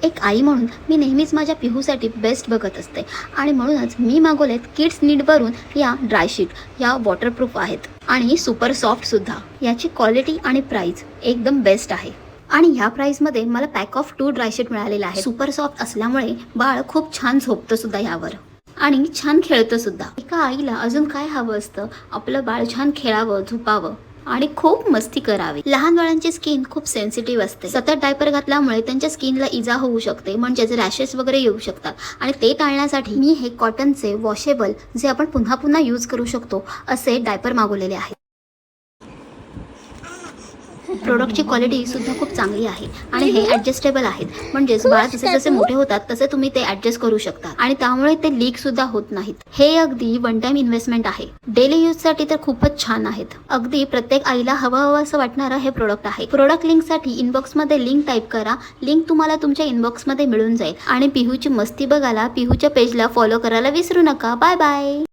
एक आई म्हणून मी नेहमीच माझ्या पिहूसाठी बेस्ट बघत असते आणि म्हणूनच मी मागवलेत किड्स नीडवरून या ड्रायशीट। या वॉटरप्रूफ आहेत आणि सुपर सॉफ्टसुद्धा। याची क्वालिटी आणि प्राईस एकदम बेस्ट आहे आणि ह्या प्राईसमध्ये मला पॅक ऑफ 2 ड्रायशीट मिळालेला आहे। सुपर सॉफ्ट असल्यामुळे बाळ खूप छान झोपतं सुद्धा यावर आणि छान खेळतं सुद्धा। एका आईला अजून काय हवं असतं, आपलं बाळ छान खेळावं, झोपावं आणि खूप मस्ती करावी। लहान बाळांची स्किन खूप सेन्सिटिव्ह असते, सतत डायपर घातल्यामुळे त्यांच्या स्किनला इजा होऊ शकते, म्हणजेच रॅशेस वगैरे येऊ शकतात आणि ते टाळण्यासाठी मी हे कॉटनचे वॉशेबल जे आपण पुन्हा पुन्हा यूज करू शकतो असे डायपर मागवलेले आहेत। प्रोडक्टची क्वालिटी सुद्धा खूप चांगली आहे आणि हे ॲडजस्टेबल आहेत, म्हणजेच बाळ जसे जसे मोठे होतात तसे तुम्ही ते ॲडजस्ट करू शकता आणि त्यामुळे ते लीक सुद्धा होत नाहीत। हे अगदी वन टाइम इन्व्हेस्टमेंट आहे, डेली यूजसाठी तर खूपच छान आहेत। अगदी प्रत्येक आईला हवं असं वाटणारं हे प्रोडक्ट आहे। प्रोडक्ट लिंकसाठी इनबॉक्समध्ये लिंक टाईप करा, लिंक तुम्हाला तुमच्या इनबॉक्समध्ये मिळून जाईल आणि पिहूची मस्ती बघायला पिहूच्या पेजला फॉलो करायला विसरू नका। Bye bye.